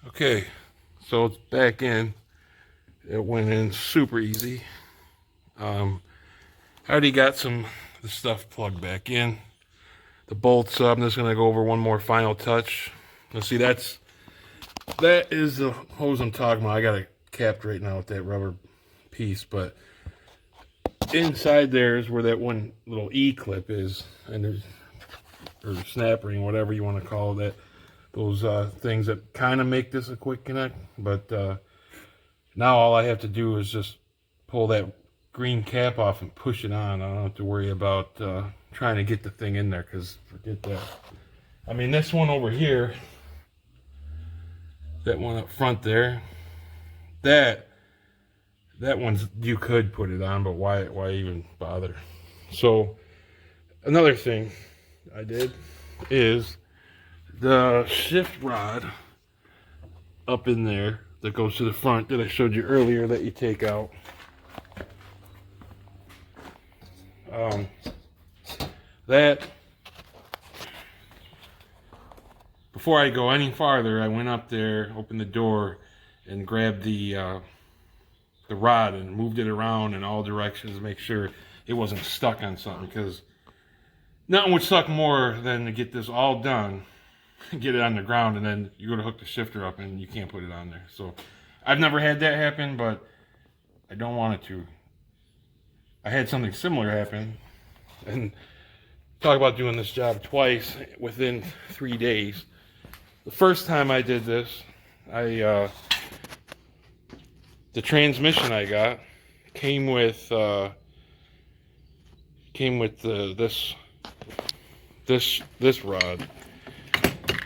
Okay, so it's back in. It went in super easy. I already got the stuff plugged back in. The bolts up. I'm just gonna go over one more final touch. Now see, that is the hose I'm talking about. I got it capped right now with that rubber piece, but inside there is where that one little E clip is, and there's or snap ring, whatever you want to call that. Those things that kind of make this a quick connect, but now all I have to do is just pull that green cap off and push it on. I don't have to worry about trying to get the thing in there, because forget that. I mean, this one over here, that one up front there, that one's, you could put it on, but why even bother? So another thing I did is the shift rod up in there that goes to the front that I showed you earlier that you take out. That, before I go any farther, I went up there, opened the door, and grabbed the rod and moved it around in all directions to make sure it wasn't stuck on something, because nothing would suck more than to get this all done, get it on the ground, and then you go to hook the shifter up and you can't put it on there. So I've never had that happen, but I don't want it to. I had something similar happen, and talk about doing this job twice within 3 days. The first time I did this, the transmission I got came with this rod,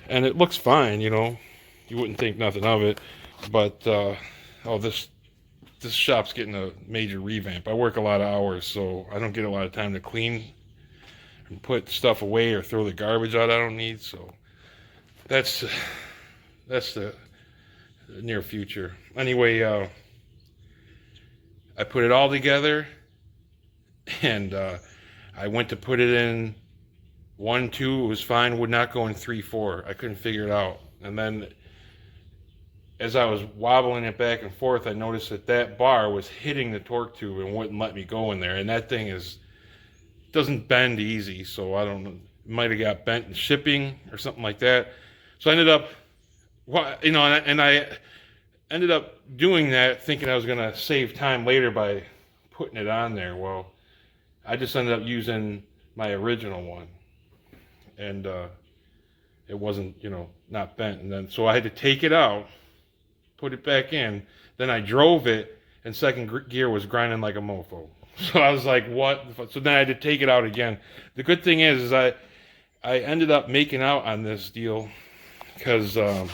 and it looks fine, you know. You wouldn't think nothing of it, but oh, this shop's getting a major revamp. I work a lot of hours, so I don't get a lot of time to clean and put stuff away or throw the garbage out I don't need. So that's the near future. Anyway, I put it all together, and I went to put it in 1, 2. It was fine. Would not go in 3, 4. I couldn't figure it out. And then as I was wobbling it back and forth, I noticed that bar was hitting the torque tube and wouldn't let me go in there. And that thing doesn't bend easy, so I don't know. It might have got bent in shipping or something like that. So I ended up, you know, and I ended up doing that thinking I was going to save time later by putting it on there. Well, I just ended up using my original one, and it wasn't, you know, not bent. And then so I had to take it out, put it back in. Then I drove it, and second gear was grinding like a mofo. So I was like, what? So then I had to take it out again. The good thing is I ended up making out on this deal, because I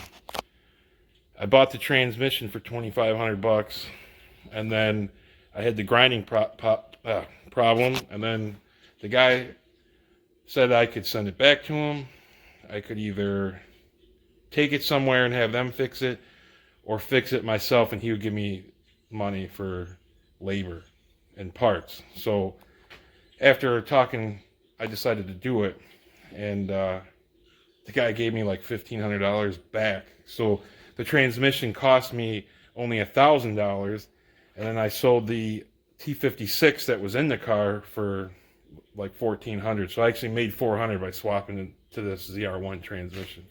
bought the transmission for $2,500, and then I had the grinding problem, and then the guy said I could send it back to him. I could either take it somewhere and have them fix it, or fix it myself, and he would give me money for labor and parts. So after talking, I decided to do it, and the guy gave me like $1,500 back. So the transmission cost me only $1,000, and then I sold the T56 that was in the car for like $1,400. So I actually made $400 by swapping it to this ZR1 transmission.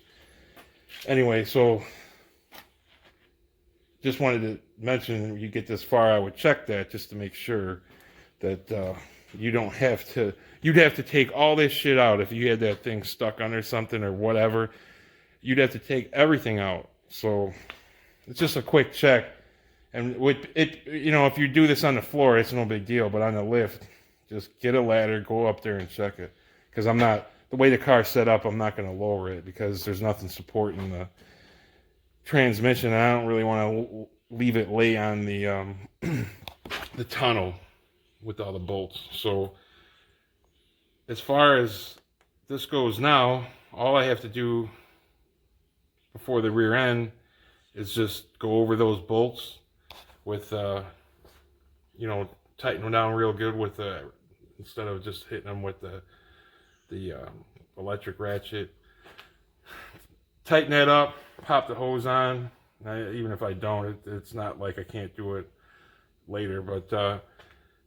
Anyway, so just wanted to mention, when you get this far, I would check that just to make sure that you don't have to. You'd have to take all this shit out if you had that thing stuck under something or whatever. You'd have to take everything out. So it's just a quick check. And with it, you know, if you do this on the floor, it's no big deal. But on the lift, just get a ladder, go up there and check it. Because the way the car's set up, I'm not going to lower it, because there's nothing supporting the transmission. I don't really want to leave it lay on the the tunnel with all the bolts. So as far as this goes now, all I have to do before the rear end is just go over those bolts with you know, tighten them down real good with instead of just hitting them with the electric ratchet. Tighten that up, pop the hose on, Even if I don't, it's not like I can't do it later. But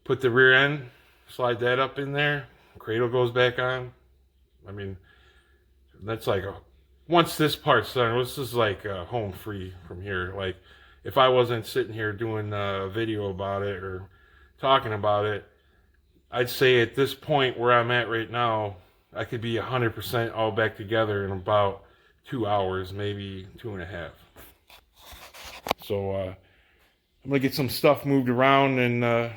put the rear end, slide that up in there, cradle goes back on. I mean, that's like once this part's done, this is like home free from here. Like, if I wasn't sitting here doing a video about it or talking about it, I'd say at this point where I'm at right now, I could be 100% all back together in about 2 hours, maybe 2.5. So I'm gonna get some stuff moved around and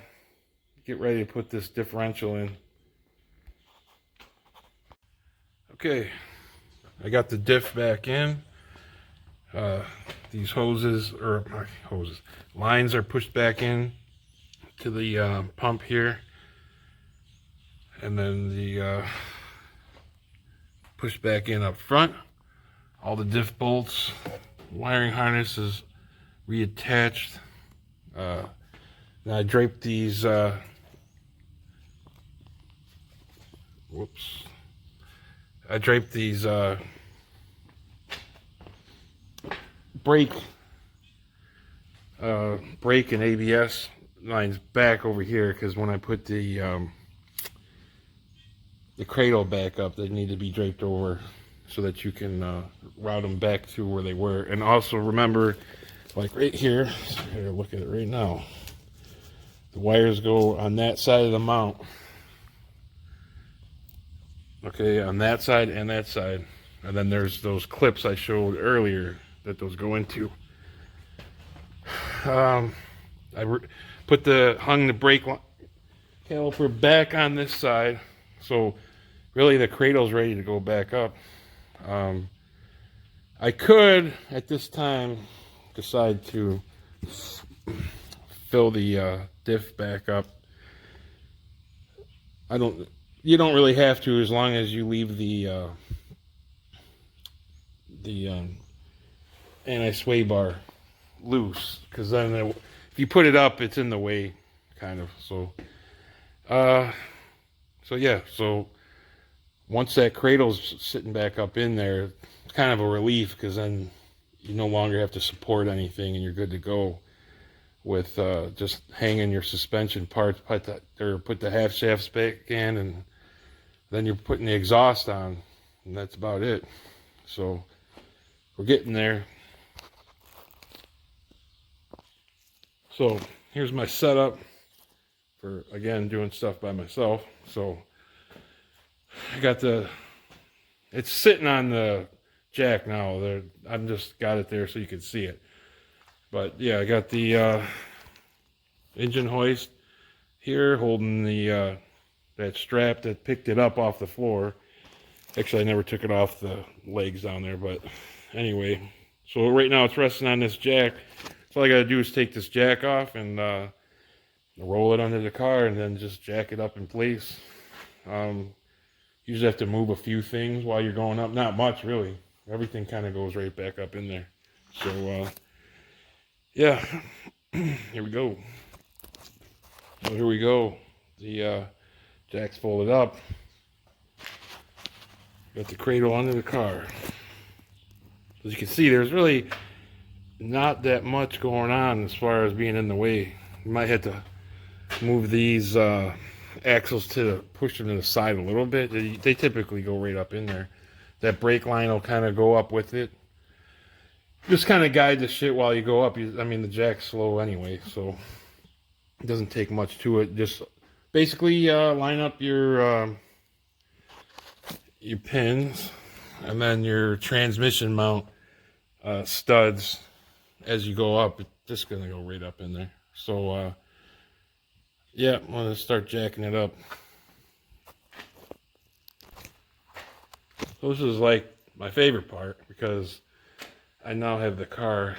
get ready to put this differential in. Okay, I got the diff back in. These lines are pushed back in to the pump here, and then the pushed back in up front. All the diff bolts, wiring harness is reattached. Now I draped these brake and ABS lines back over here, because when I put the cradle back up, they need to be draped over so that you can route them back to where they were. And also remember, like right here, look at it right now, the wires go on that side of the mount. Okay, on that side and that side. And then there's those clips I showed earlier that those go into. I hung the brake caliper back on this side, so really the cradle's ready to go back up. I could at this time decide to fill the diff back up. You don't really have to, as long as you leave the anti-sway bar loose, because then if you put it up, it's in the way, kind of. So yeah, so once that cradle's sitting back up in there, it's kind of a relief, because then you no longer have to support anything and you're good to go with just hanging your suspension parts, put the half shafts back in, and then you're putting the exhaust on, and that's about it. So we're getting there. So here's my setup for, again, doing stuff by myself. So I got it's sitting on the jack now. I've just got it there so you can see it. But yeah, I got the engine hoist here holding the that strap that picked it up off the floor. Actually, I never took it off the legs down there, but anyway. So right now it's resting on this jack. So all I gotta do is take this jack off and roll it under the car, and then just jack it up in place. Usually have to move a few things while you're going up. Not much, really. Everything kind of goes right back up in there. So yeah, here we go. So here we go. The jack's folded up. Got the cradle under the car. As you can see, there's really not that much going on as far as being in the way. You might have to move these axles to push them to the side a little bit. They typically go right up in there. That brake line will kind of go up with it. Just kind of guide the shit while you go up. I mean, the jack's slow anyway, so it doesn't take much to it. Just basically line up your pins, and then your transmission mount studs as you go up. It's just gonna go right up in there. So yeah, I'm gonna start jacking it up. So this is like my favorite part, because I now have the car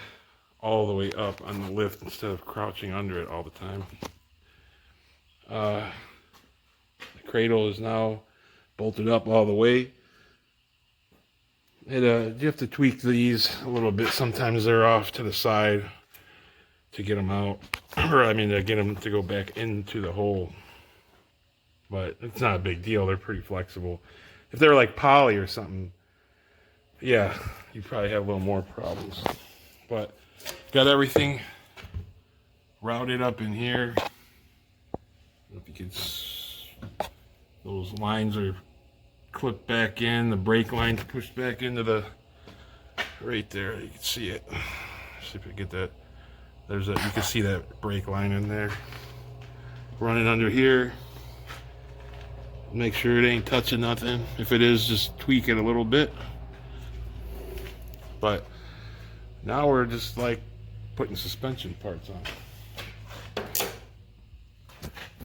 all the way up on the lift instead of crouching under it all the time. The cradle is now bolted up all the way. You have to tweak these a little bit. Sometimes they're off to the side to get them out, or I mean to get them to go back into the hole. But it's not a big deal. They're pretty flexible. If they're like poly or something, yeah, you probably have a little more problems. But got everything routed up in here. If you can, those lines are clipped back in. The brake line's pushed back into the right there. You can see it. See if we get that. There's that. You can see that brake line in there. Running under here. Make sure it ain't touching nothing. If it is, just tweak it a little bit. But now we're just like putting suspension parts on.